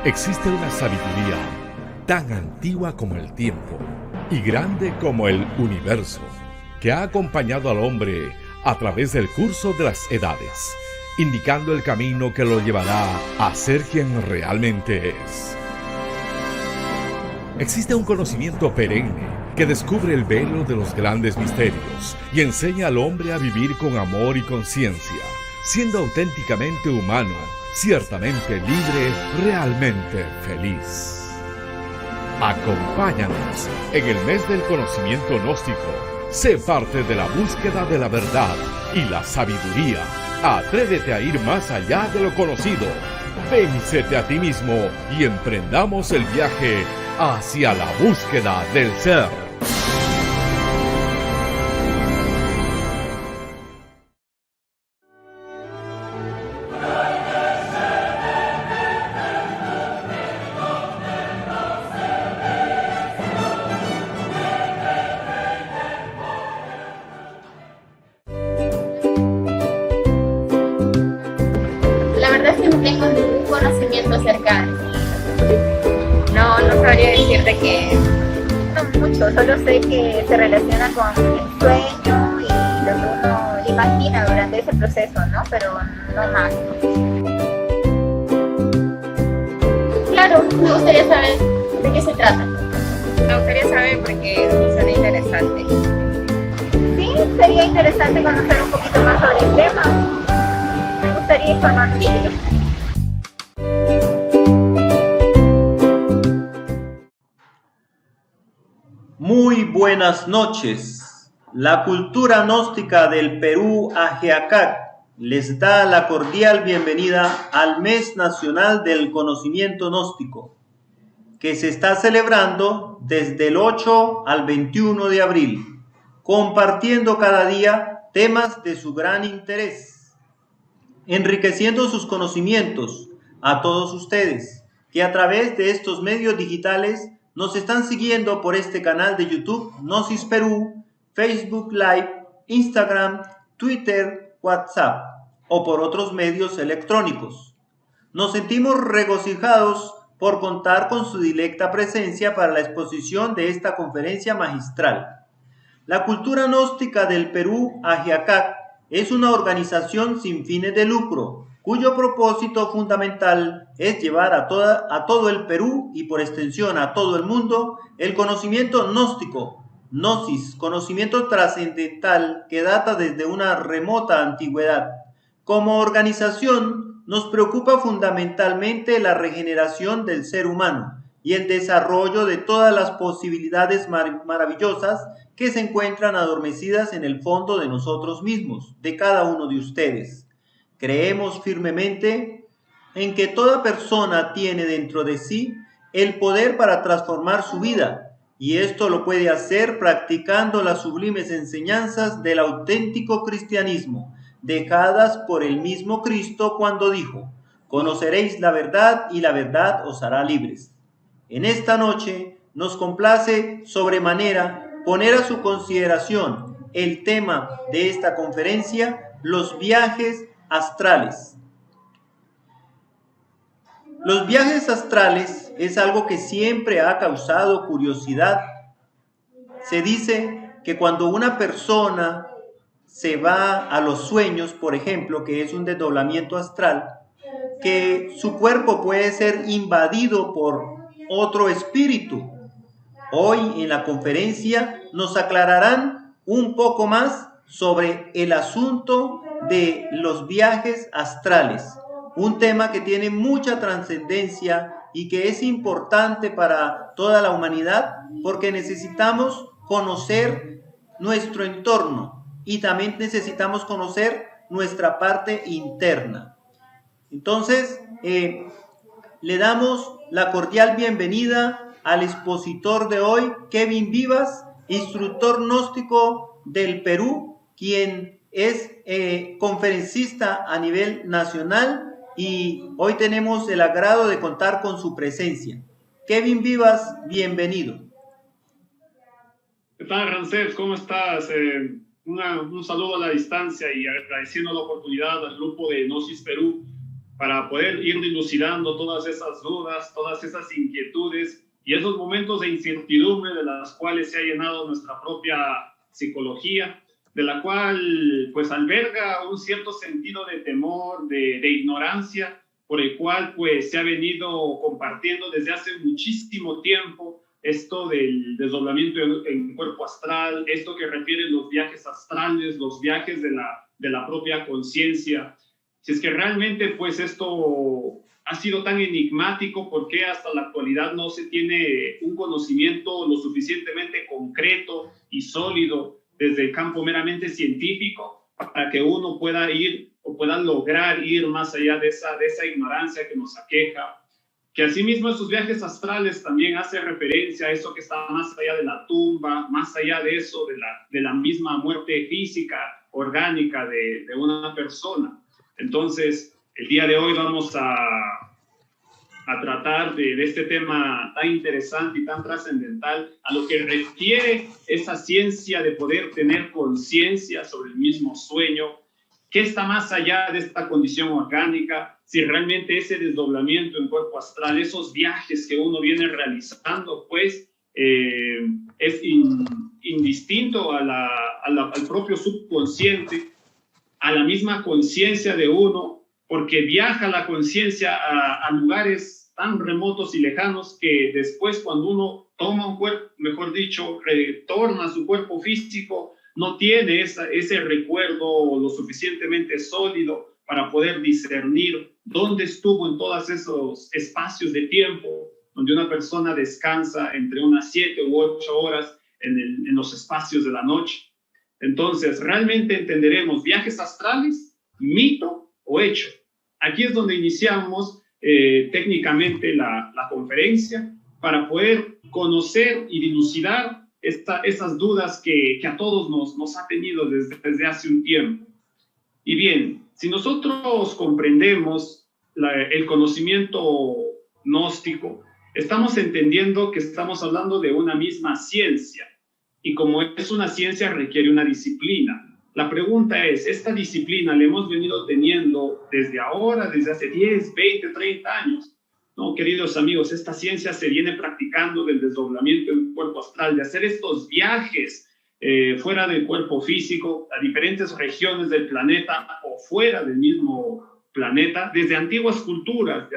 Existe una sabiduría tan antigua como el tiempo y grande como el universo, que ha acompañado al hombre a través del curso de las edades, indicando el camino que lo llevará a ser quien realmente es. Existe un conocimiento perenne que descubre el velo de los grandes misterios y enseña al hombre a vivir con amor y conciencia, siendo auténticamente humano, ciertamente libre, realmente feliz. Acompáñanos en el mes del conocimiento gnóstico. Sé parte de la búsqueda de la verdad y la sabiduría. Atrévete a ir más allá de lo conocido. Véncete a ti mismo y emprendamos el viaje hacia la búsqueda del ser. La verdad es que no tengo ningún conocimiento acerca de eso. No sabría decirte que no mucho, solo sé que se relaciona con el sueño y lo que uno imagina durante ese proceso, ¿no? Pero no más. Claro, me gustaría saber de qué se trata. Me gustaría saber porque suena interesante. Sí, sería interesante conocer un poquito más sobre el tema. Me gustaría informarme de ello. Muy buenas noches. La cultura gnóstica del Perú, Ajiacac, les da la cordial bienvenida al Mes Nacional del Conocimiento Gnóstico, que se está celebrando desde el 8 al 21 de abril, compartiendo cada día temas de su gran interés, enriqueciendo sus conocimientos a todos ustedes, que a través de estos medios digitales nos están siguiendo por este canal de YouTube Gnosis Perú, Facebook Live, Instagram, Twitter, WhatsApp o por otros medios electrónicos. Nos sentimos regocijados por contar con su directa presencia para la exposición de esta conferencia magistral. La cultura gnóstica del Perú, Ajiacac, es una organización sin fines de lucro, cuyo propósito fundamental es llevar a todo el Perú y por extensión a todo el mundo el conocimiento gnóstico, gnosis, conocimiento trascendental que data desde una remota antigüedad. Como organización nos preocupa fundamentalmente la regeneración del ser humano y el desarrollo de todas las posibilidades maravillosas que se encuentran adormecidas en el fondo de nosotros mismos, de cada uno de ustedes. Creemos firmemente en que toda persona tiene dentro de sí el poder para transformar su vida, y esto lo puede hacer practicando las sublimes enseñanzas del auténtico cristianismo, dejadas por el mismo Cristo cuando dijo: «Conoceréis la verdad y la verdad os hará libres». En esta noche nos complace sobremanera poner a su consideración el tema de esta conferencia: los viajes astrales. Los viajes astrales es algo que siempre ha causado curiosidad. Se dice que cuando una persona se va a los sueños, por ejemplo, que es un desdoblamiento astral, que su cuerpo puede ser invadido por otro espíritu. Hoy en la conferencia nos aclararán un poco más sobre el asunto de los viajes astrales, un tema que tiene mucha trascendencia y que es importante para toda la humanidad, porque necesitamos conocer nuestro entorno y también necesitamos conocer nuestra parte interna. Entonces, le damos la cordial bienvenida al expositor de hoy, Kevin Vivas, instructor gnóstico del Perú, quien es conferencista a nivel nacional, y hoy tenemos el agrado de contar con su presencia. Kevin Vivas, bienvenido. ¿Qué tal, Ramsés? ¿Cómo estás? Un saludo a la distancia y agradeciendo la oportunidad al grupo de Gnosis Perú para poder ir dilucidando todas esas dudas, todas esas inquietudes y esos momentos de incertidumbre de las cuales se ha llenado nuestra propia psicología, de la cual pues alberga un cierto sentido de temor, de ignorancia, por el cual pues se ha venido compartiendo desde hace muchísimo tiempo esto del desdoblamiento en cuerpo astral, esto que refiere los viajes astrales, los viajes de la propia conciencia. Si es que realmente pues esto ha sido tan enigmático, ¿por qué hasta la actualidad no se tiene un conocimiento lo suficientemente concreto y sólido desde el campo meramente científico para que uno pueda ir o pueda lograr ir más allá de esa ignorancia que nos aqueja? Que asimismo esos viajes astrales también hace referencia a eso que está más allá de la tumba, más allá de eso, de la misma muerte física, orgánica de una persona. Entonces, el día de hoy vamos a tratar de este tema tan interesante y tan trascendental a lo que refiere esa ciencia de poder tener conciencia sobre el mismo sueño. ¿Qué está más allá de esta condición orgánica? Si realmente ese desdoblamiento en cuerpo astral, esos viajes que uno viene realizando, pues es indistinto al propio subconsciente, a la misma conciencia de uno, porque viaja la conciencia a lugares tan remotos y lejanos que después cuando uno toma un cuerpo, mejor dicho, retorna a su cuerpo físico, no tiene ese recuerdo lo suficientemente sólido para poder discernir dónde estuvo en todos esos espacios de tiempo donde una persona descansa entre unas 7 u 8 horas en los espacios de la noche. Entonces, realmente entenderemos viajes astrales, mito o hecho. Aquí es donde iniciamos técnicamente la conferencia para poder conocer y dilucidar esas dudas que a todos nos ha tenido desde hace un tiempo. Y bien, si nosotros comprendemos el conocimiento gnóstico, estamos entendiendo que estamos hablando de una misma ciencia. Y como es una ciencia, requiere una disciplina. La pregunta es, ¿esta disciplina la hemos venido teniendo desde ahora, desde hace 10, 20, 30 años? No, queridos amigos, esta ciencia se viene practicando del desdoblamiento en cuerpo astral, de hacer estos viajes fuera del cuerpo físico, a diferentes regiones del planeta o fuera del mismo planeta, desde antiguas culturas,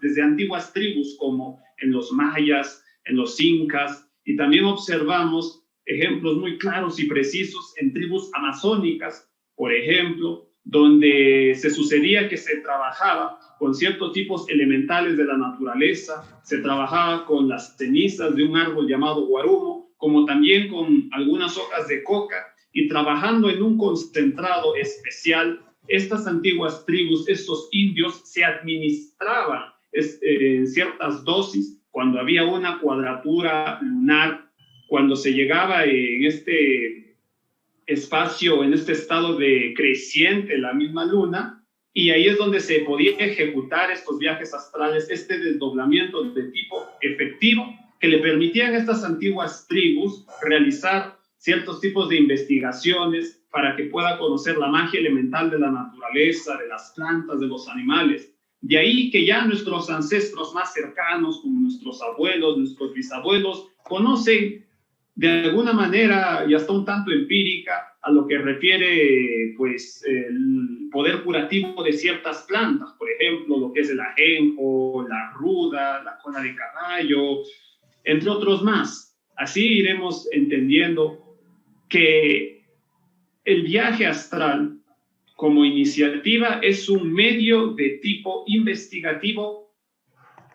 desde antiguas tribus como en los mayas, en los incas, y también observamos ejemplos muy claros y precisos en tribus amazónicas, por ejemplo, donde se sucedía que se trabajaba con ciertos tipos elementales de la naturaleza, se trabajaba con las cenizas de un árbol llamado guarumo, como también con algunas hojas de coca, y trabajando en un concentrado especial, estas antiguas tribus, estos indios, se administraban ciertas dosis cuando había una cuadratura lunar, cuando se llegaba en este espacio, en este estado de creciente, la misma luna, y ahí es donde se podía ejecutar estos viajes astrales, este desdoblamiento de tipo efectivo, que le permitían a estas antiguas tribus realizar ciertos tipos de investigaciones para que pueda conocer la magia elemental de la naturaleza, de las plantas, de los animales. De ahí que ya nuestros ancestros más cercanos, como nuestros abuelos, nuestros bisabuelos, conocen de alguna manera y hasta un tanto empírica a lo que refiere pues el poder curativo de ciertas plantas, por ejemplo, lo que es el ajenjo, la ruda, la cola de caballo, entre otros más. Así iremos entendiendo que el viaje astral como iniciativa es un medio de tipo investigativo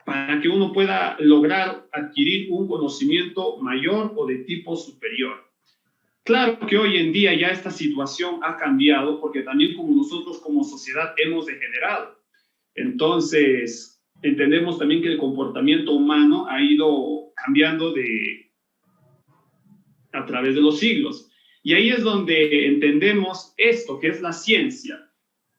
para que uno pueda lograr adquirir un conocimiento mayor o de tipo superior. Claro que hoy en día ya esta situación ha cambiado porque también como nosotros como sociedad hemos degenerado. Entonces, entendemos también que el comportamiento humano ha ido cambiando a través de los siglos. Y ahí es donde entendemos esto, que es la ciencia.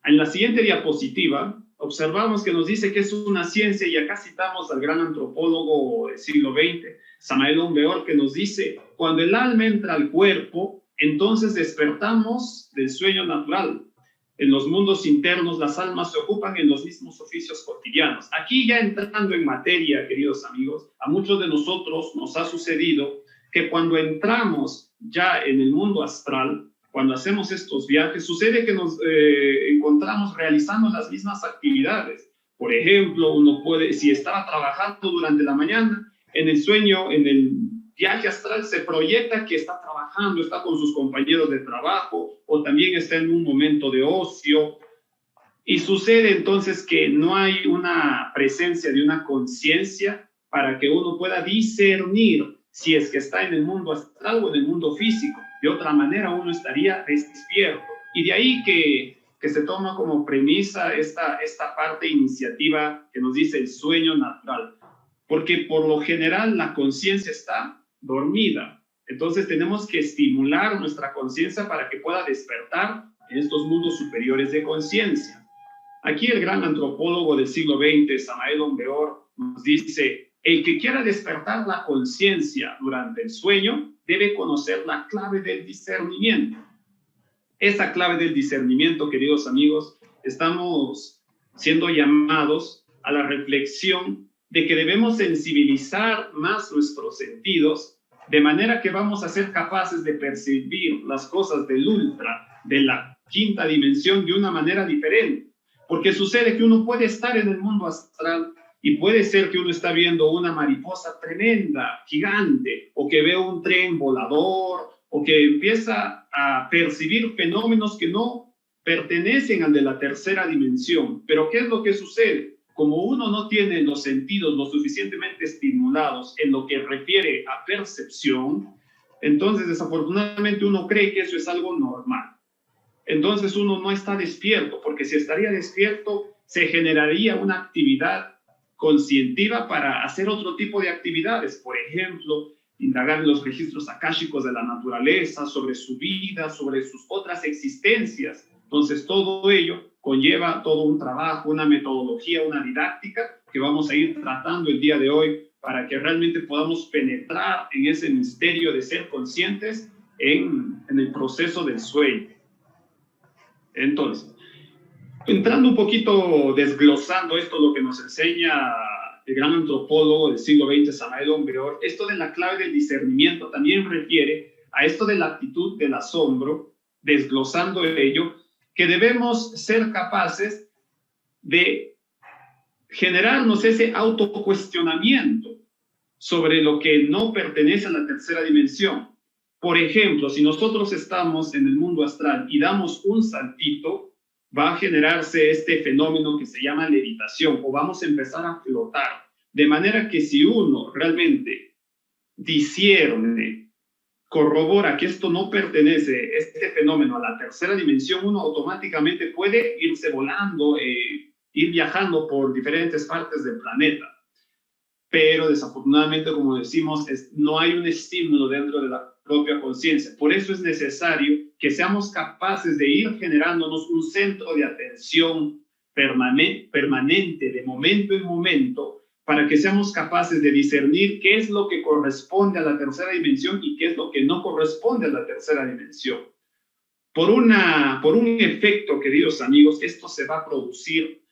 En la siguiente diapositiva, observamos que nos dice que es una ciencia, y acá citamos al gran antropólogo del siglo XX, Samael Aun-Weor, que nos dice, cuando el alma entra al cuerpo, entonces despertamos del sueño natural. en los mundos internos las almas se ocupan en los mismos oficios cotidianos. Aquí ya entrando en materia, queridos amigos, a muchos de nosotros nos ha sucedido que cuando entramos ya en el mundo astral, cuando hacemos estos viajes, sucede que nos encontramos realizando las mismas actividades. Por ejemplo, uno puede, si estaba trabajando durante la mañana, en el sueño, en el viaje astral se proyecta que está trabajando, está con sus compañeros de trabajo, o también está en un momento de ocio. Y sucede entonces que no hay una presencia de una conciencia para que uno pueda discernir si es que está en el mundo astral o en el mundo físico. De otra manera uno estaría despierto. Y de ahí que se toma como premisa esta parte iniciativa que nos dice el sueño natural. Porque por lo general la conciencia está dormida. Entonces tenemos que estimular nuestra conciencia para que pueda despertar en estos mundos superiores de conciencia. Aquí el gran antropólogo del siglo XX, Samael Aun Weor, nos dice: el que quiera despertar la conciencia durante el sueño debe conocer la clave del discernimiento. Esa clave del discernimiento, queridos amigos, estamos siendo llamados a la reflexión de que debemos sensibilizar más nuestros sentidos, de manera que vamos a ser capaces de percibir las cosas del ultra, de la quinta dimensión, de una manera diferente. Porque sucede que uno puede estar en el mundo astral y puede ser que uno está viendo una mariposa tremenda, gigante, o que ve un tren volador, o que empieza a percibir fenómenos que no pertenecen al de la tercera dimensión. Pero ¿qué es lo que sucede? Como uno no tiene los sentidos lo suficientemente estimulados en lo que refiere a percepción, entonces desafortunadamente uno cree que eso es algo normal. Entonces uno no está despierto, porque si estaría despierto se generaría una actividad conscientiva para hacer otro tipo de actividades. Por ejemplo, indagar en los registros akáshicos de la naturaleza, sobre su vida, sobre sus otras existencias. Entonces todo ello conlleva todo un trabajo, una metodología, una didáctica que vamos a ir tratando el día de hoy para que realmente podamos penetrar en ese misterio de ser conscientes en el proceso del sueño. Entonces, entrando un poquito, desglosando esto, lo que nos enseña el gran antropólogo del siglo XX, Samael Aun Weor, esto de la clave del discernimiento también refiere a esto de la actitud del asombro, desglosando ello, que debemos ser capaces de generarnos ese autocuestionamiento sobre lo que no pertenece a la tercera dimensión. Por ejemplo, si nosotros estamos en el mundo astral y damos un saltito, va a generarse este fenómeno que se llama levitación, o vamos a empezar a flotar. De manera que si uno realmente discierne, corrobora que esto no pertenece, este fenómeno, a la tercera dimensión, uno automáticamente puede irse volando, ir viajando por diferentes partes del planeta. Pero desafortunadamente, como decimos, no hay un estímulo dentro de la propia conciencia. Por eso es necesario que seamos capaces de ir generándonos un centro de atención permanente, de momento en momento, para que seamos capaces de discernir qué es lo que corresponde a la tercera dimensión y qué es lo que no corresponde a la tercera dimensión. Por un efecto, queridos amigos, esto se va a producir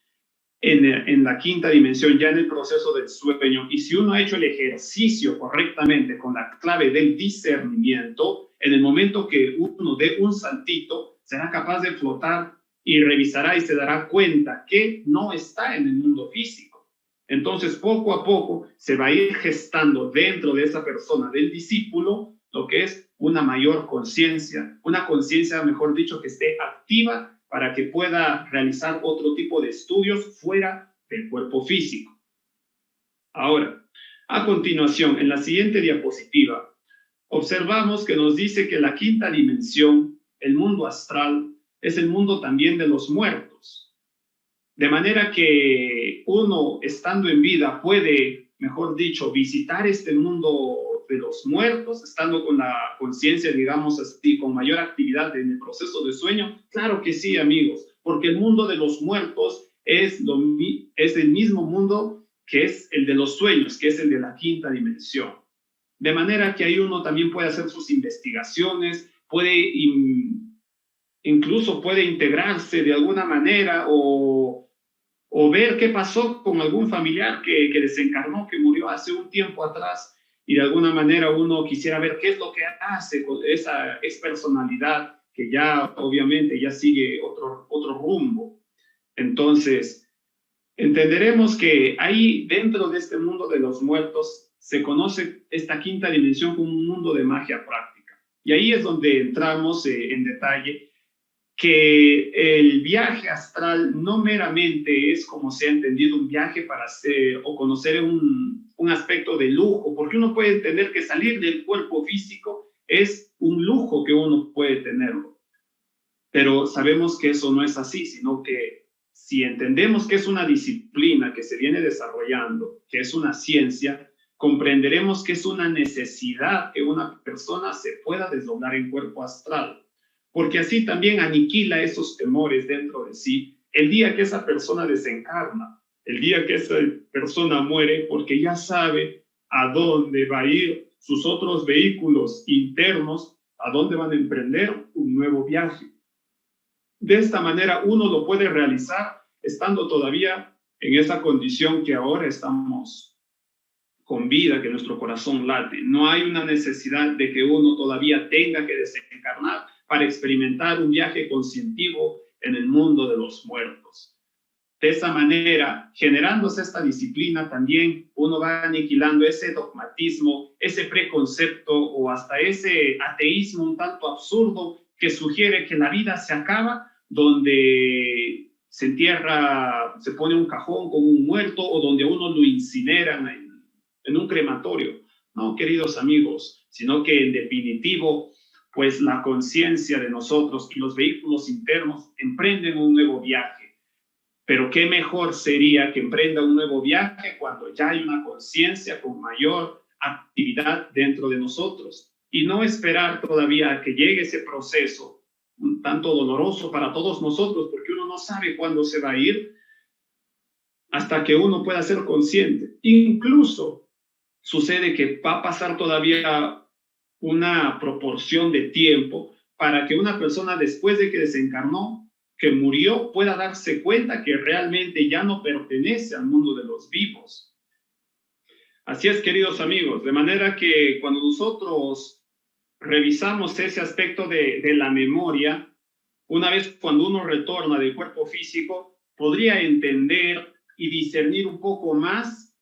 en la quinta dimensión, ya en el proceso del sueño. Y si uno ha hecho el ejercicio correctamente con la clave del discernimiento, en el momento que uno dé un saltito, será capaz de flotar y revisará y se dará cuenta que no está en el mundo físico. Entonces, poco a poco se va a ir gestando dentro de esa persona, del discípulo, lo que es una mayor conciencia, una conciencia, mejor dicho, que esté activa para que pueda realizar otro tipo de estudios fuera del cuerpo físico. Ahora, a continuación, en la siguiente diapositiva, observamos que nos dice que la quinta dimensión, el mundo astral, es el mundo también de los muertos. De manera que uno, estando en vida, puede, mejor dicho, visitar este mundo de los muertos, estando con la conciencia, digamos así, con mayor actividad en el proceso de sueño. Claro que sí, amigos, porque el mundo de los muertos es el mismo mundo que es el de los sueños, que es el de la quinta dimensión. De manera que ahí uno también puede hacer sus investigaciones, puede incluso puede integrarse de alguna manera o ver qué pasó con algún familiar que desencarnó, que murió hace un tiempo atrás, y de alguna manera uno quisiera ver qué es lo que hace con esa expersonalidad que ya obviamente ya sigue otro rumbo. Entonces, entenderemos que ahí dentro de este mundo de los muertos se conoce esta quinta dimensión como un mundo de magia práctica. Y ahí es donde entramos en detalle que el viaje astral no meramente es, como se ha entendido, un viaje para hacer o conocer un aspecto de lujo, porque uno puede entender que salir del cuerpo físico es un lujo que uno puede tenerlo. Pero sabemos que eso no es así, sino que si entendemos que es una disciplina que se viene desarrollando, que es una ciencia, comprenderemos que es una necesidad que una persona se pueda desdoblar en cuerpo astral, porque así también aniquila esos temores dentro de sí el día que esa persona desencarna, el día que esa persona muere, porque ya sabe a dónde va a ir sus otros vehículos internos, a dónde van a emprender un nuevo viaje. De esta manera uno lo puede realizar estando todavía en esa condición que ahora estamos con vida, que nuestro corazón late. No hay una necesidad de que uno todavía tenga que desencarnar para experimentar un viaje conscientivo en el mundo de los muertos. De esa manera, generándose esta disciplina, también uno va aniquilando ese dogmatismo, ese preconcepto o hasta ese ateísmo un tanto absurdo que sugiere que la vida se acaba donde se entierra, se pone un cajón con un muerto o donde uno lo incineran en un crematorio. No, queridos amigos, sino que en definitivo, pues la conciencia de nosotros y los vehículos internos emprenden un nuevo viaje. Pero qué mejor sería que emprenda un nuevo viaje cuando ya hay una conciencia con mayor actividad dentro de nosotros y no esperar todavía a que llegue ese proceso un tanto doloroso para todos nosotros, porque uno no sabe cuándo se va a ir hasta que uno pueda ser consciente. Incluso sucede que va a pasar todavía una proporción de tiempo para que una persona después de que desencarnó, que murió, pueda darse cuenta que realmente ya no pertenece al mundo de los vivos. Así es, queridos amigos, de manera que cuando nosotros revisamos ese aspecto de la memoria, una vez cuando uno retorna del cuerpo físico, podría entender y discernir un poco más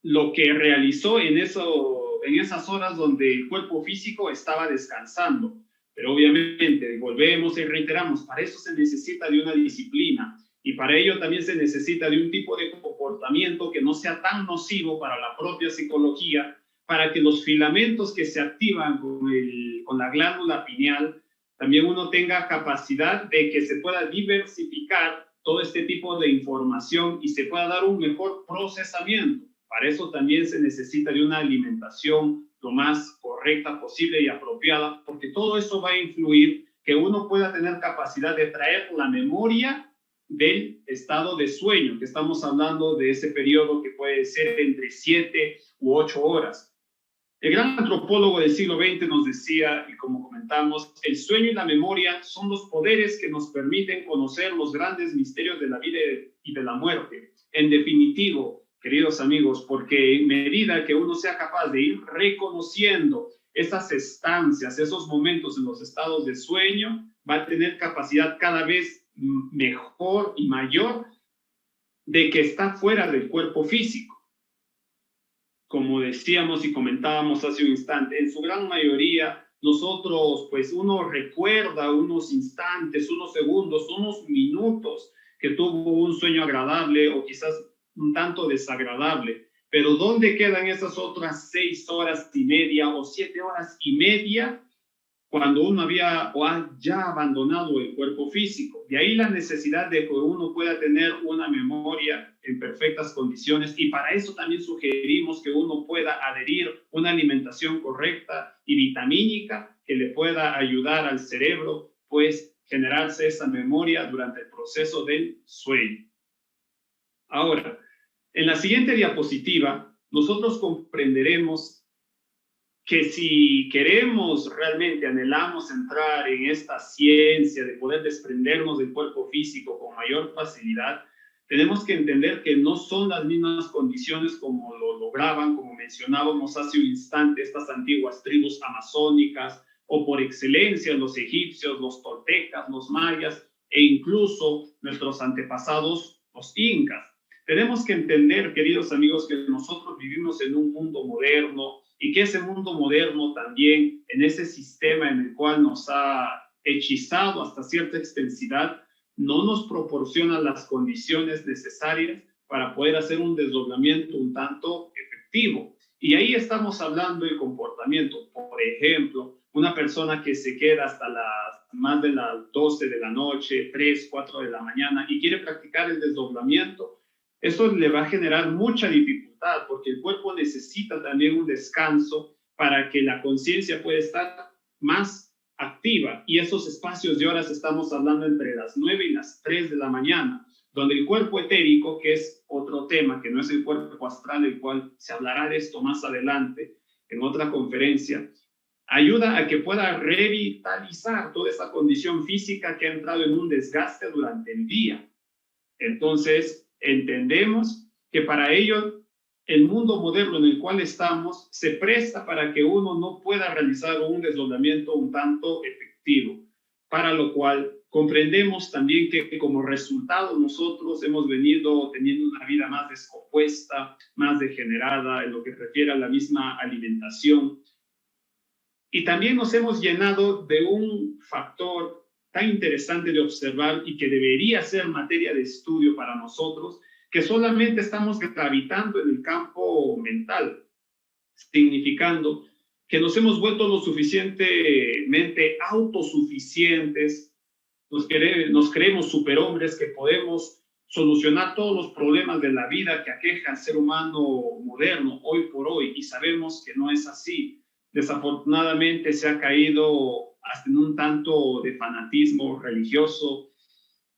lo que realizó en esas horas donde el cuerpo físico estaba descansando. Pero obviamente, volvemos y reiteramos, para eso se necesita de una disciplina y para ello también se necesita de un tipo de comportamiento que no sea tan nocivo para la propia psicología, para que los filamentos que se activan con la glándula pineal, también uno tenga capacidad de que se pueda diversificar todo este tipo de información y se pueda dar un mejor procesamiento. Para eso también se necesita de una alimentación lo más correcta posible y apropiada, porque todo eso va a influir que uno pueda tener capacidad de traer la memoria del estado de sueño, que estamos hablando de ese periodo que puede ser entre 7 u 8 horas. El gran antropólogo del siglo XX nos decía, y como comentamos, el sueño y la memoria son los poderes que nos permiten conocer los grandes misterios de la vida y de la muerte. En definitivo, queridos amigos, porque en medida que uno sea capaz de ir reconociendo esas estancias, esos momentos en los estados de sueño, va a tener capacidad cada vez mejor y mayor de que está fuera del cuerpo físico. Como decíamos y comentábamos hace un instante, en su gran mayoría nosotros, pues uno recuerda unos instantes, unos segundos, unos minutos que tuvo un sueño agradable o quizás un tanto desagradable, pero ¿dónde quedan esas otras 6 horas y media o 7 horas y media cuando uno había o ha ya abandonado el cuerpo físico? De ahí la necesidad de que uno pueda tener una memoria en perfectas condiciones, y para eso también sugerimos que uno pueda adherir una alimentación correcta y vitamínica que le pueda ayudar al cerebro, pues generarse esa memoria durante el proceso del sueño. Ahora, en la siguiente diapositiva, nosotros comprenderemos que si queremos realmente, anhelamos entrar en esta ciencia de poder desprendernos del cuerpo físico con mayor facilidad, tenemos que entender que no son las mismas condiciones como lo lograban, como mencionábamos hace un instante, estas antiguas tribus amazónicas, o por excelencia los egipcios, los toltecas, los mayas, e incluso nuestros antepasados, los incas. Tenemos que entender, queridos amigos, que nosotros vivimos en un mundo moderno y que ese mundo moderno también, en ese sistema en el cual nos ha hechizado hasta cierta extensidad, no nos proporciona las condiciones necesarias para poder hacer un desdoblamiento un tanto efectivo. Y ahí estamos hablando de comportamiento. Por ejemplo, una persona que se queda hasta más de las 12 de la noche, 3, 4 de la mañana y quiere practicar el desdoblamiento, eso le va a generar mucha dificultad porque el cuerpo necesita también un descanso para que la conciencia pueda estar más activa, y esos espacios de horas estamos hablando entre las 9 y las 3 de la mañana, donde el cuerpo etérico, que es otro tema, que no es el cuerpo astral, el cual se hablará de esto más adelante en otra conferencia, ayuda a que pueda revitalizar toda esa condición física que ha entrado en un desgaste durante el día. Entonces, entendemos que para ello el mundo moderno en el cual estamos se presta para que uno no pueda realizar un desdoblamiento un tanto efectivo, para lo cual comprendemos también que como resultado nosotros hemos venido teniendo una vida más descompuesta, más degenerada en lo que refiere a la misma alimentación, y también nos hemos llenado de un factor tan interesante de observar y que debería ser materia de estudio para nosotros, que solamente estamos gravitando en el campo mental, significando que nos hemos vuelto lo suficientemente autosuficientes, nos creemos superhombres que podemos solucionar todos los problemas de la vida que aqueja al ser humano moderno hoy por hoy, y sabemos que no es así. Desafortunadamente se ha caído hasta en un tanto de fanatismo religioso,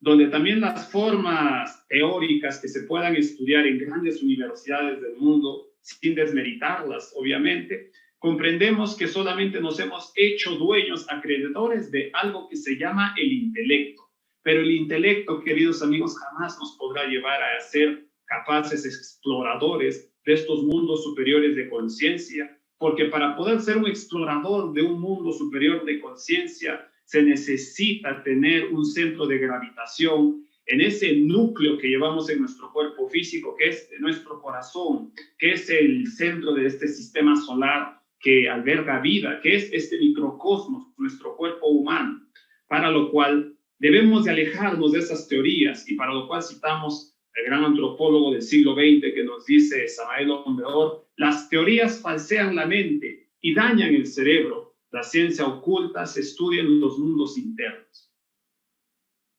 donde también las formas teóricas que se puedan estudiar en grandes universidades del mundo, sin desmeritarlas, obviamente, comprendemos que solamente nos hemos hecho dueños, acreedores de algo que se llama el intelecto. Pero el intelecto, queridos amigos, jamás nos podrá llevar a ser capaces exploradores de estos mundos superiores de conciencia, porque para poder ser un explorador de un mundo superior de conciencia, se necesita tener un centro de gravitación en ese núcleo que llevamos en nuestro cuerpo físico, que es nuestro corazón, que es el centro de este sistema solar que alberga vida, que es este microcosmos, nuestro cuerpo humano, para lo cual debemos de alejarnos de esas teorías, y para lo cual citamos al gran antropólogo del siglo XX que nos dice, Samael Aun-Weor, las teorías falsean la mente y dañan el cerebro. La ciencia oculta se estudia en los mundos internos.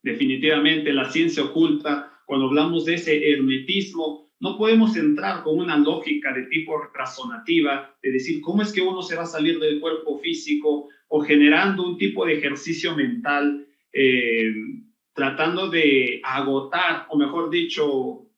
Definitivamente la ciencia oculta, cuando hablamos de ese hermetismo, no podemos entrar con una lógica de tipo razonativa, de decir cómo es que uno se va a salir del cuerpo físico, o generando un tipo de ejercicio mental, tratando de agotar, o mejor dicho,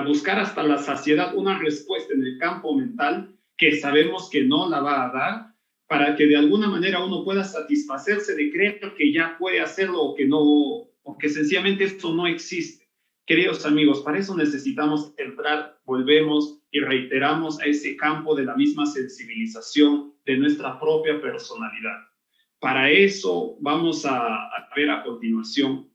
buscar hasta la saciedad una respuesta en el campo mental, que sabemos que no la va a dar, para que de alguna manera uno pueda satisfacerse de creer que ya puede hacerlo, o que no, o que sencillamente esto no existe. Queridos amigos, para eso necesitamos entrar, volvemos y reiteramos a ese campo de la misma sensibilización de nuestra propia personalidad. Para eso vamos a ver a continuación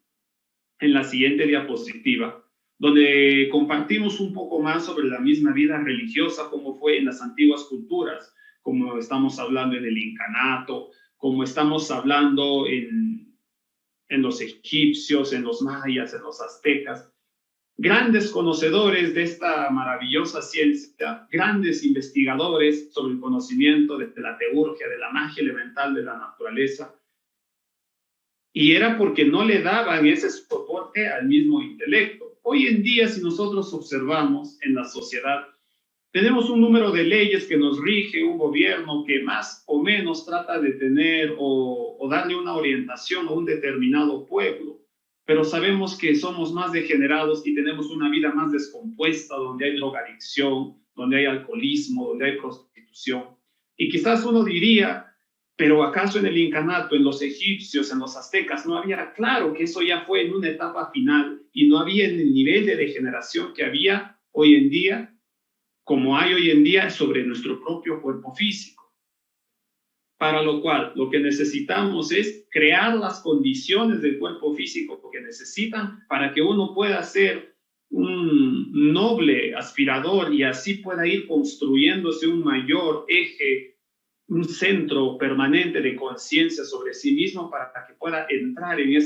en la siguiente diapositiva, donde compartimos un poco más sobre la misma vida religiosa, como fue en las antiguas culturas, como estamos hablando en el incanato, como estamos hablando en los egipcios, en los mayas, en los aztecas. Grandes conocedores de esta maravillosa ciencia, grandes investigadores sobre el conocimiento de la teurgia, de la magia elemental de la naturaleza, y era porque no le daban ese soporte al mismo intelecto. Hoy en día, si nosotros observamos en la sociedad, tenemos un número de leyes que nos rige, un gobierno que más o menos trata de tener o darle una orientación a un determinado pueblo, pero sabemos que somos más degenerados y tenemos una vida más descompuesta, donde hay drogadicción, donde hay alcoholismo, donde hay prostitución, institución. Y quizás uno diría, pero ¿acaso en el incanato, en los egipcios, en los aztecas, no había? Claro que eso ya fue en una etapa final y no había el nivel de degeneración que había hoy en día, como hay hoy en día sobre nuestro propio cuerpo físico. Para lo cual, lo que necesitamos es crear las condiciones del cuerpo físico que necesitan para que uno pueda ser un noble aspirador y así pueda ir construyéndose un mayor eje, un centro permanente de conciencia sobre sí mismo para que pueda entrar en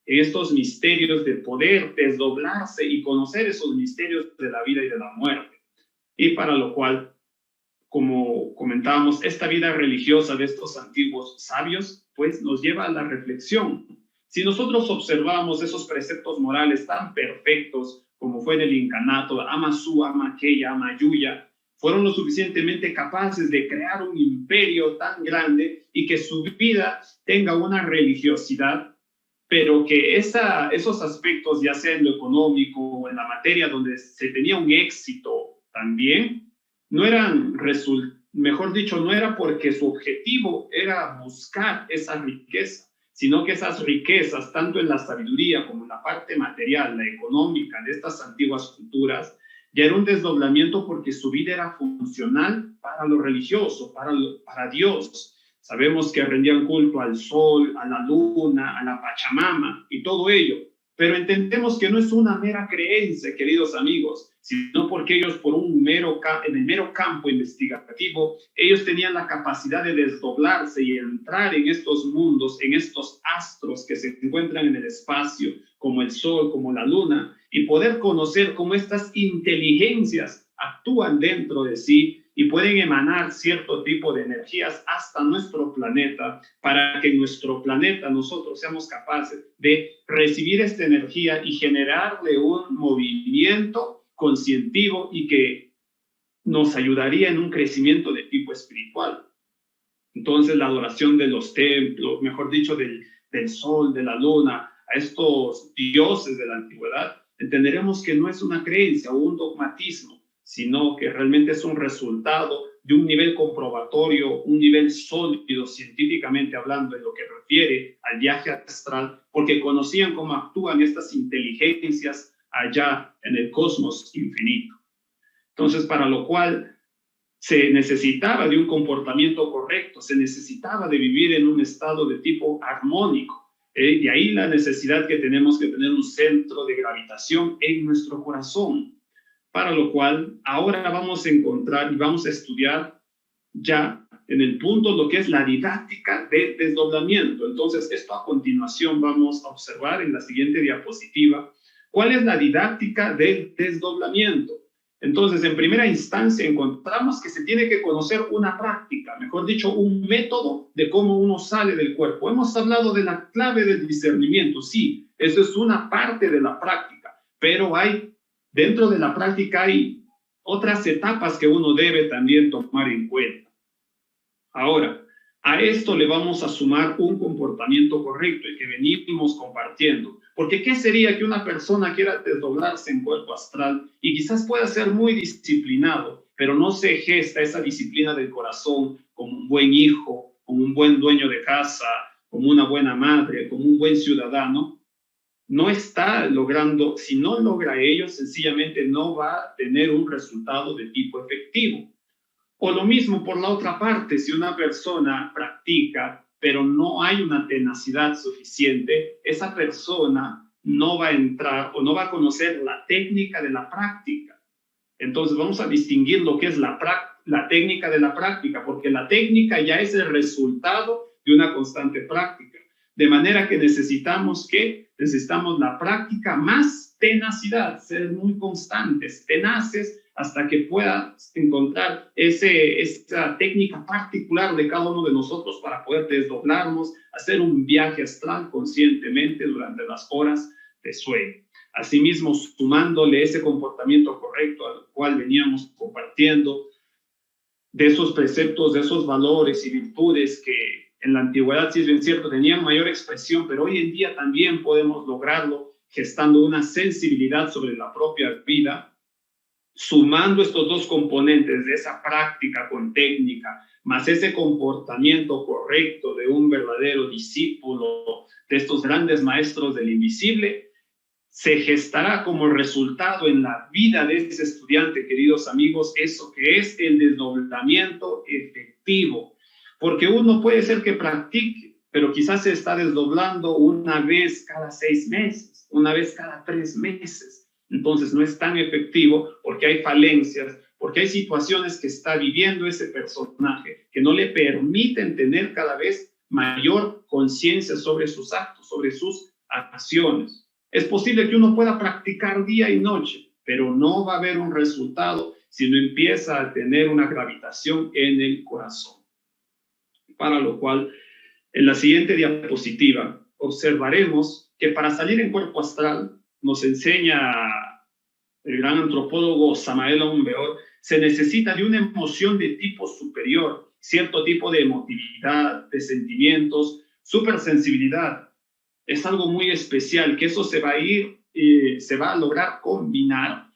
estos misterios de poder desdoblarse y conocer esos misterios de la vida y de la muerte. Y para lo cual, como comentábamos, esta vida religiosa de estos antiguos sabios, pues nos lleva a la reflexión. Si nosotros observamos esos preceptos morales tan perfectos como fue en el incanato, ama su, ama aquella, ama yuya, fueron lo suficientemente capaces de crear un imperio tan grande y que su vida tenga una religiosidad, pero que esos aspectos, ya sea en lo económico o en la materia donde se tenía un éxito también, no eran mejor dicho, no era porque su objetivo era buscar esa riqueza, sino que esas riquezas, tanto en la sabiduría como en la parte material, la económica de estas antiguas culturas, ya era un desdoblamiento porque su vida era funcional para lo religioso, para Dios. Sabemos que rendían culto al sol, a la luna, a la Pachamama y todo ello. Pero entendemos que no es una mera creencia, queridos amigos, sino porque ellos en el mero campo investigativo, ellos tenían la capacidad de desdoblarse y entrar en estos mundos, en estos astros que se encuentran en el espacio, como el sol, como la luna, y poder conocer cómo estas inteligencias actúan dentro de sí y pueden emanar cierto tipo de energías hasta nuestro planeta, para que en nuestro planeta nosotros seamos capaces de recibir esta energía y generarle un movimiento conscientivo y que nos ayudaría en un crecimiento de tipo espiritual. Entonces, la adoración de los templos, mejor dicho, del sol, de la luna, a estos dioses de la antigüedad, entenderemos que no es una creencia o un dogmatismo, sino que realmente es un resultado de un nivel comprobatorio, un nivel sólido científicamente hablando en lo que refiere al viaje astral, porque conocían cómo actúan estas inteligencias allá en el cosmos infinito. Entonces, para lo cual se necesitaba de un comportamiento correcto, se necesitaba de vivir en un estado de tipo armónico. De ahí la necesidad que tenemos que tener un centro de gravitación en nuestro corazón, para lo cual ahora vamos a encontrar y vamos a estudiar ya en el punto lo que es la didáctica de desdoblamiento. Entonces, esto a continuación vamos a observar en la siguiente diapositiva. ¿Cuál es la didáctica del desdoblamiento? Entonces, en primera instancia encontramos que se tiene que conocer una práctica, mejor dicho, un método de cómo uno sale del cuerpo. Hemos hablado de la clave del discernimiento, sí, eso es una parte de la práctica, pero dentro de la práctica hay otras etapas que uno debe también tomar en cuenta. Ahora, a esto le vamos a sumar un comportamiento correcto y que venimos compartiendo. Porque ¿qué sería que una persona quiera desdoblarse en cuerpo astral y quizás pueda ser muy disciplinado, pero no se gesta esa disciplina del corazón como un buen hijo, como un buen dueño de casa, como una buena madre, como un buen ciudadano? No está logrando, si no logra ello, sencillamente no va a tener un resultado de tipo efectivo. O lo mismo por la otra parte, si una persona practica, pero no hay una tenacidad suficiente, esa persona no va a entrar o no va a conocer la técnica de la práctica. Entonces vamos a distinguir lo que es la técnica de la práctica, porque la técnica ya es el resultado de una constante práctica. De manera que necesitamos la práctica más tenacidad, ser muy constantes, tenaces, hasta que puedas encontrar esa técnica particular de cada uno de nosotros para poder desdoblarnos, hacer un viaje astral conscientemente durante las horas de sueño. Asimismo, sumándole ese comportamiento correcto al cual veníamos compartiendo, de esos preceptos, de esos valores y virtudes que en la antigüedad, sí es bien cierto, tenían mayor expresión, pero hoy en día también podemos lograrlo gestando una sensibilidad sobre la propia vida. sumando estos dos componentes de esa práctica con técnica, más ese comportamiento correcto de un verdadero discípulo de estos grandes maestros del invisible, se gestará como resultado en la vida de ese estudiante, queridos amigos, eso que es el desdoblamiento efectivo. Porque uno puede ser que practique, pero quizás se está desdoblando una vez cada 6 meses, una vez cada 3 meses. Entonces no es tan efectivo porque hay falencias, porque hay situaciones que está viviendo ese personaje que no le permiten tener cada vez mayor conciencia sobre sus actos, sobre sus acciones. Es posible que uno pueda practicar día y noche, pero no va a haber un resultado si no empieza a tener una gravitación en el corazón. Para lo cual, en la siguiente diapositiva, observaremos que para salir en cuerpo astral, nos enseña el gran antropólogo Samael Aun Weor, se necesita de una emoción de tipo superior, cierto tipo de emotividad, de sentimientos, supersensibilidad. Es algo muy especial, que eso se va a lograr combinar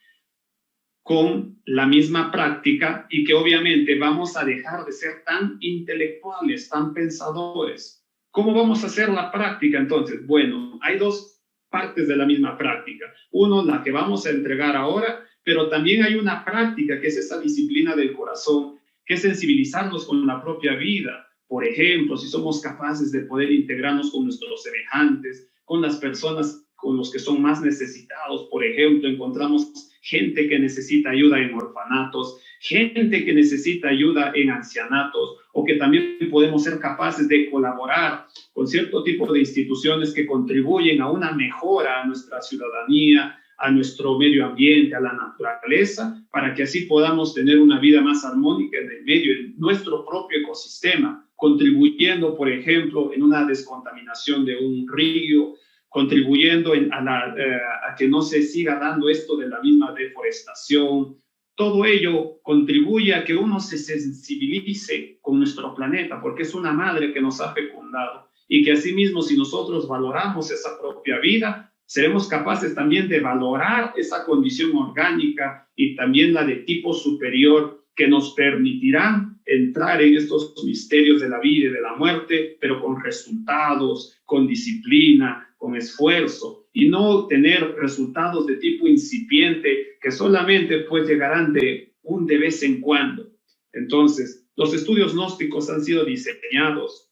con la misma práctica y que obviamente vamos a dejar de ser tan intelectuales, tan pensadores. ¿Cómo vamos a hacer la práctica entonces? Bueno, hay dos partes de la misma práctica. Uno, la que vamos a entregar ahora, pero también hay una práctica que es esa disciplina del corazón, que es sensibilizarnos con la propia vida. Por ejemplo, si somos capaces de poder integrarnos con nuestros semejantes, con las personas con los que son más necesitados. Por ejemplo, encontramos gente que necesita ayuda en orfanatos, gente que necesita ayuda en ancianatos, o que también podemos ser capaces de colaborar con cierto tipo de instituciones que contribuyen a una mejora a nuestra ciudadanía, a nuestro medio ambiente, a la naturaleza, para que así podamos tener una vida más armónica en el medio, en nuestro propio ecosistema, contribuyendo, por ejemplo, en una descontaminación de un río, contribuyendo a que no se siga dando esto de la misma deforestación. Todo ello contribuye a que uno se sensibilice con nuestro planeta, porque es una madre que nos ha fecundado, y que asimismo, si nosotros valoramos esa propia vida, seremos capaces también de valorar esa condición orgánica y también la de tipo superior, que nos permitirán entrar en estos misterios de la vida y de la muerte, pero con resultados, con disciplina, con esfuerzo, y no tener resultados de tipo incipiente que solamente pues llegarán de vez en cuando. Entonces, los estudios gnósticos han sido diseñados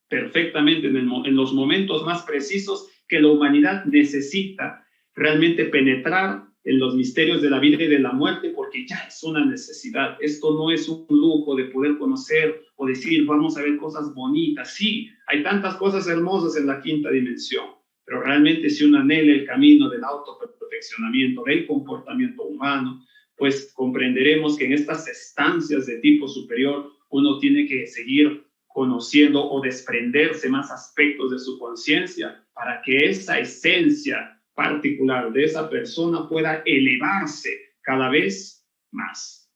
perfectamente en los momentos más precisos que la humanidad necesita realmente penetrar en los misterios de la vida y de la muerte, porque ya es una necesidad. Esto no es un lujo de poder conocer o decir, vamos a ver cosas bonitas. Sí, hay tantas cosas hermosas en la quinta dimensión, pero realmente si uno anhela el camino del autoperfeccionamiento, del comportamiento humano, pues comprenderemos que en estas estancias de tipo superior uno tiene que seguir conociendo o desprenderse más aspectos de su conciencia para que esa esencia particular de esa persona pueda elevarse cada vez más.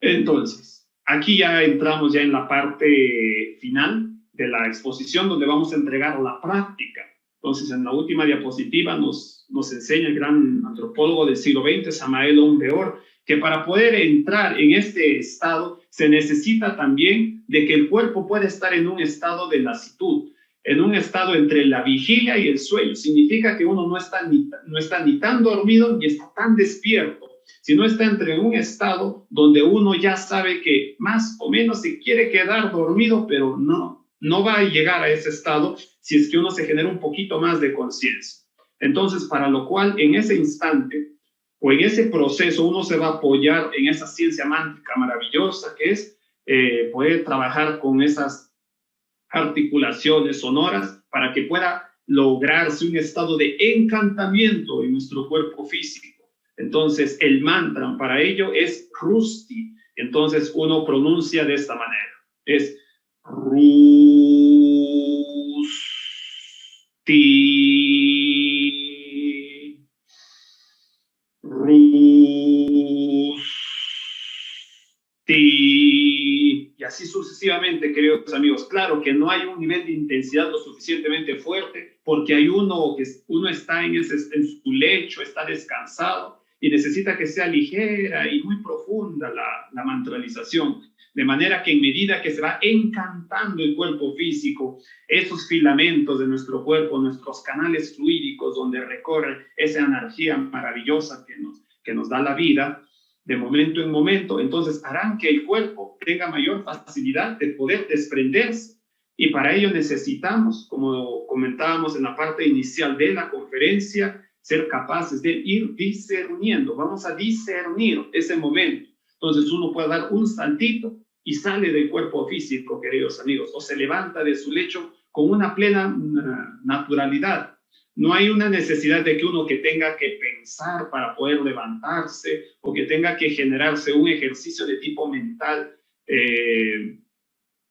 Entonces, aquí ya entramos ya en la parte final de la exposición, donde vamos a entregar la práctica. Entonces, en la última diapositiva nos enseña el gran antropólogo del siglo XX, Samael Aun Weor, que para poder entrar en este estado se necesita también de que el cuerpo pueda estar en un estado de lasitud, en un estado entre la vigilia y el sueño. Significa que uno no está ni tan dormido ni está tan despierto, sino está entre un estado donde uno ya sabe que más o menos se quiere quedar dormido, pero no va a llegar a ese estado si es que uno se genera un poquito más de conciencia. Entonces, para lo cual en ese instante o en ese proceso uno se va a apoyar en esa ciencia mántrica maravillosa que es poder trabajar con esas articulaciones sonoras para que pueda lograrse un estado de encantamiento en nuestro cuerpo físico. Entonces, el mantra para ello es Rusti. Entonces, uno pronuncia de esta manera. Es Rusti. Rusti. Y así sucesivamente, queridos amigos. Claro que no hay un nivel de intensidad lo suficientemente fuerte, porque hay uno está en su lecho, está descansado, y necesita que sea ligera y muy profunda la mantralización, de manera que en medida que se va encantando el cuerpo físico, esos filamentos de nuestro cuerpo, nuestros canales fluídicos donde recorre esa energía maravillosa que nos da la vida, de momento en momento, entonces harán que el cuerpo tenga mayor facilidad de poder desprenderse. Y para ello necesitamos, como comentábamos en la parte inicial de la conferencia, ser capaces de ir discerniendo. Vamos a discernir ese momento. Entonces uno puede dar un saltito y sale del cuerpo físico, queridos amigos, o se levanta de su lecho con una plena naturalidad. No hay una necesidad de que uno que tenga que pensar para poder levantarse o que tenga que generarse un ejercicio de tipo mental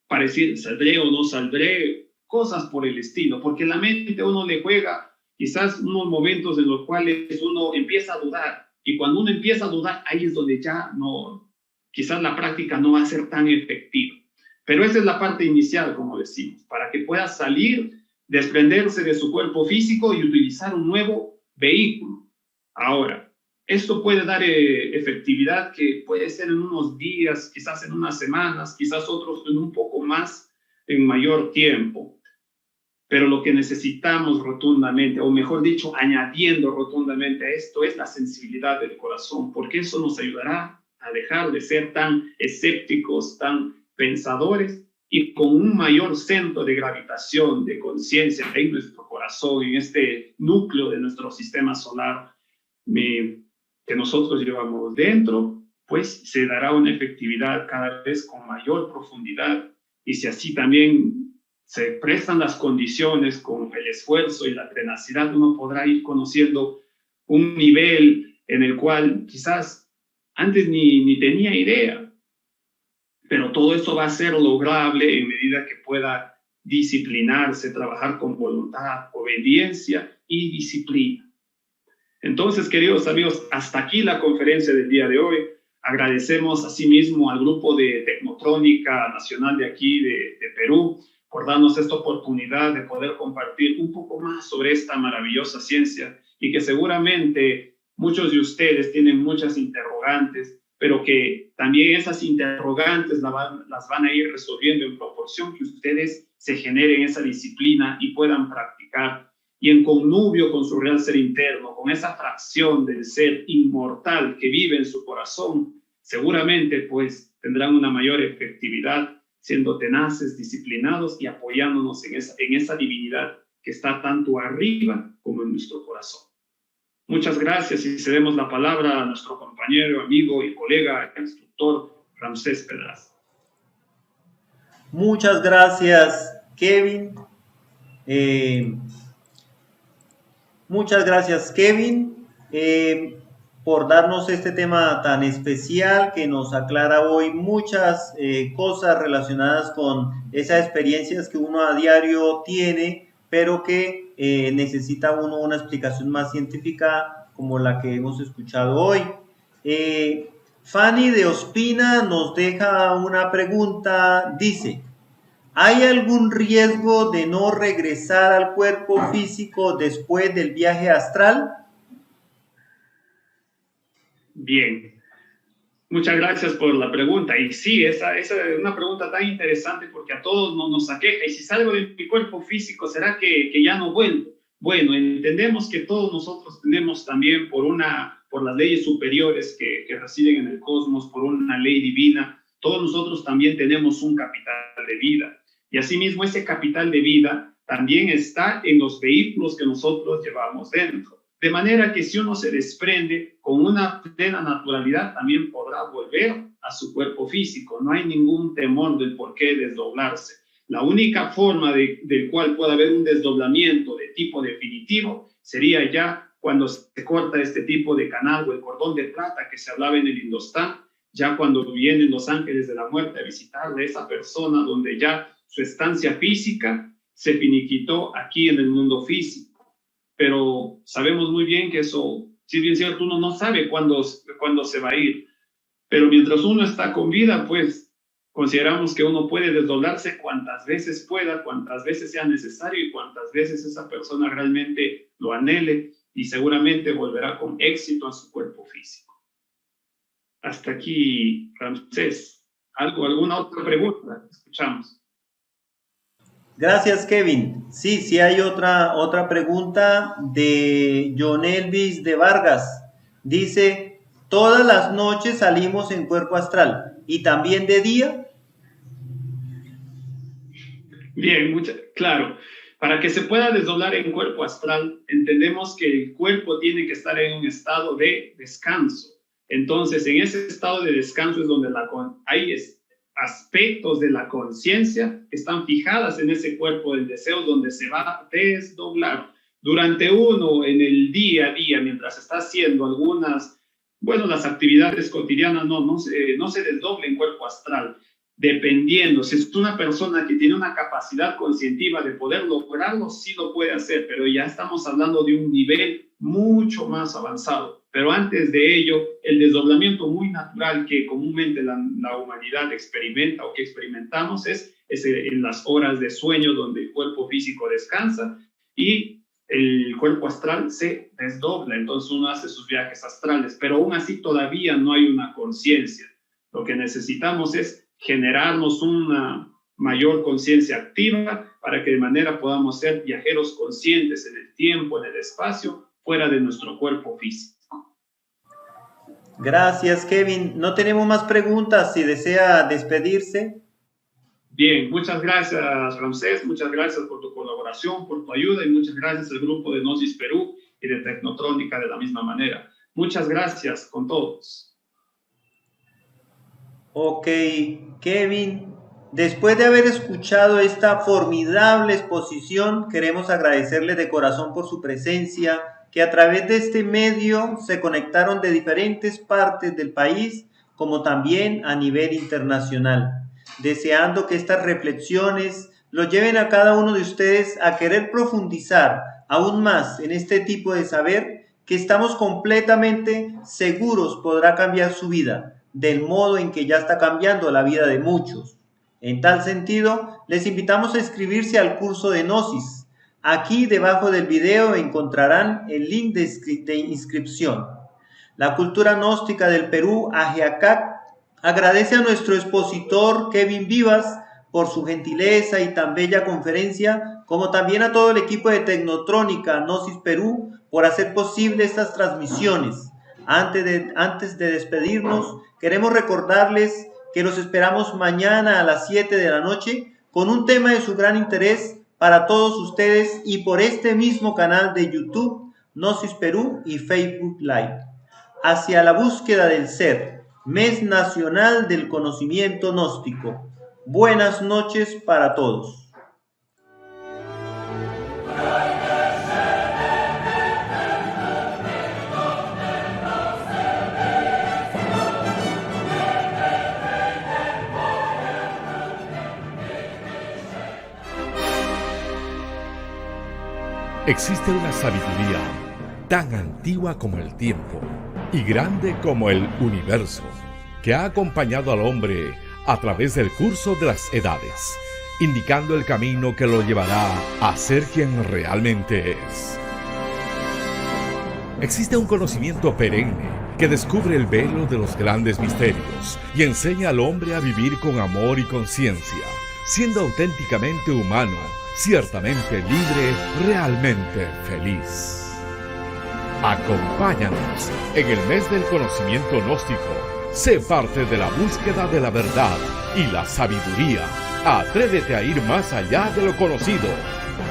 para decir, ¿saldré o no saldré? Cosas por el estilo, porque la mente a uno le juega quizás unos momentos en los cuales uno empieza a dudar, y cuando uno empieza a dudar, ahí es donde ya no, quizás la práctica no va a ser tan efectiva. Pero esa es la parte inicial, como decimos, para que pueda salir, desprenderse de su cuerpo físico y utilizar un nuevo vehículo. Ahora, esto puede dar efectividad que puede ser en unos días, quizás en unas semanas, quizás otros en un poco más, en mayor tiempo. Pero lo que necesitamos rotundamente, o mejor dicho, añadiendo rotundamente a esto, es la sensibilidad del corazón, porque eso nos ayudará a dejar de ser tan escépticos, tan pensadores, y con un mayor centro de gravitación, de conciencia en nuestro corazón, en este núcleo de nuestro sistema solar que nosotros llevamos dentro, pues se dará una efectividad cada vez con mayor profundidad. Y si así también se prestan las condiciones con el esfuerzo y la tenacidad, uno podrá ir conociendo un nivel en el cual quizás antes ni tenía idea. Pero todo esto va a ser lograble en medida que pueda disciplinarse, trabajar con voluntad, obediencia y disciplina. Entonces, queridos amigos, hasta aquí la conferencia del día de hoy. Agradecemos asimismo al grupo de Tecnotrónica Nacional de aquí de Perú por darnos esta oportunidad de poder compartir un poco más sobre esta maravillosa ciencia, y que seguramente muchos de ustedes tienen muchas interrogantes, pero que también esas interrogantes las van a ir resolviendo en proporción que ustedes se generen esa disciplina y puedan practicar, y en connubio con su real ser interno, con esa fracción del ser inmortal que vive en su corazón, seguramente pues tendrán una mayor efectividad, siendo tenaces, disciplinados y apoyándonos en esa divinidad que está tanto arriba como en nuestro corazón. Muchas gracias, y cedemos la palabra a nuestro compañero, amigo y colega, el instructor Ramsés Pedraza. Muchas gracias, Kevin. Muchas gracias, Kevin, por darnos este tema tan especial que nos aclara hoy muchas cosas relacionadas con esas experiencias que uno a diario tiene, pero que necesita uno una explicación más científica como la que hemos escuchado hoy. Fanny de Ospina nos deja una pregunta, dice: ¿hay algún riesgo de no regresar al cuerpo físico después del viaje astral? Bien, muchas gracias por la pregunta. Y sí, esa es una pregunta tan interesante, porque a todos nos aqueja. Y si salgo de mi cuerpo físico, ¿será que ya no vuelvo? Bueno, entendemos que todos nosotros tenemos también por las leyes superiores que residen en el cosmos, por una ley divina, todos nosotros también tenemos un capital de vida. Y asimismo, ese capital de vida también está en los vehículos que nosotros llevamos dentro. De manera que si uno se desprende con una plena naturalidad, también podrá volver a su cuerpo físico. No hay ningún temor del por qué desdoblarse. La única forma del cual puede haber un desdoblamiento de tipo definitivo sería ya cuando se corta este tipo de canal o el cordón de plata que se hablaba en el Indostán, ya cuando vienen los ángeles de la muerte a visitarle a esa persona donde ya su estancia física se finiquitó aquí en el mundo físico. Pero sabemos muy bien que eso, si bien es cierto, uno no sabe cuándo se va a ir. Pero mientras uno está con vida, pues consideramos que uno puede desdoblarse cuantas veces pueda, cuantas veces sea necesario y cuantas veces esa persona realmente lo anhele y seguramente volverá con éxito a su cuerpo físico. Hasta aquí, Ramsés. ¿Alguna otra pregunta? Escuchamos. Gracias, Kevin. Sí, hay otra pregunta de John Elvis de Vargas. Dice, ¿todas las noches salimos en cuerpo astral y también de día? Bien, claro. Para que se pueda desdoblar en cuerpo astral, entendemos que el cuerpo tiene que estar en un estado de descanso. Entonces, en ese estado de descanso es donde hay aspectos de la conciencia que están fijadas en ese cuerpo del deseo, donde se va a desdoblar. Durante uno, en el día a día, mientras está haciendo las actividades cotidianas, no se desdobla en cuerpo astral. Dependiendo, si es una persona que tiene una capacidad conscientiva de poder lograrlo, sí lo puede hacer, pero ya estamos hablando de un nivel mucho más avanzado. Pero antes de ello, el desdoblamiento muy natural que comúnmente la humanidad experimenta o que experimentamos es en las horas de sueño donde el cuerpo físico descansa y el cuerpo astral se desdobla. Entonces uno hace sus viajes astrales, pero aún así todavía no hay una conciencia. Lo que necesitamos es generarnos una mayor conciencia activa para que de manera podamos ser viajeros conscientes en el tiempo, en el espacio, fuera de nuestro cuerpo físico. Gracias, Kevin. No tenemos más preguntas. Si desea despedirse. Bien, muchas gracias, Ramsés. Muchas gracias por tu colaboración, por tu ayuda y muchas gracias al grupo de Gnosis Perú y de Tecnotrónica de la misma manera. Muchas gracias con todos. Ok, Kevin, después de haber escuchado esta formidable exposición, queremos agradecerle de corazón por su presencia, que a través de este medio se conectaron de diferentes partes del país, como también a nivel internacional, deseando que estas reflexiones los lleven a cada uno de ustedes a querer profundizar aún más en este tipo de saber que estamos completamente seguros podrá cambiar su vida, del modo en que ya está cambiando la vida de muchos. En tal sentido, les invitamos a inscribirse al curso de Gnosis. Aquí debajo del video encontrarán el link de inscripción. La cultura gnóstica del Perú, Ajiacac, agradece a nuestro expositor Kevin Vivas por su gentileza y tan bella conferencia, como también a todo el equipo de Tecnotrónica Gnosis Perú por hacer posible estas transmisiones. Antes de despedirnos, queremos recordarles que los esperamos mañana a las 7 de la noche con un tema de su gran interés para todos ustedes y por este mismo canal de YouTube, Gnosis Perú y Facebook Live. Hacia la búsqueda del ser, Mes Nacional del Conocimiento Gnóstico. Buenas noches para todos. Existe una sabiduría tan antigua como el tiempo y grande como el universo, que ha acompañado al hombre a través del curso de las edades, indicando el camino que lo llevará a ser quien realmente es. Existe un conocimiento perenne que descubre el velo de los grandes misterios y enseña al hombre a vivir con amor y conciencia, siendo auténticamente humano, ciertamente libre, realmente feliz. Acompáñanos en el mes del conocimiento gnóstico. Sé parte de la búsqueda de la verdad y la sabiduría. Atrévete a ir más allá de lo conocido.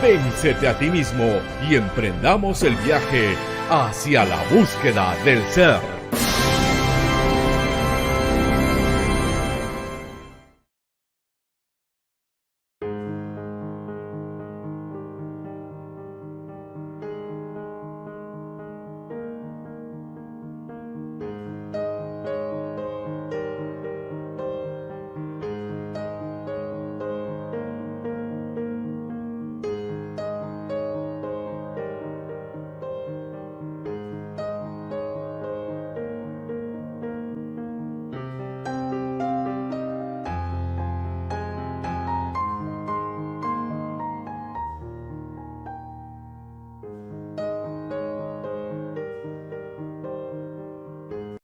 Véncete a ti mismo y emprendamos el viaje hacia la búsqueda del ser.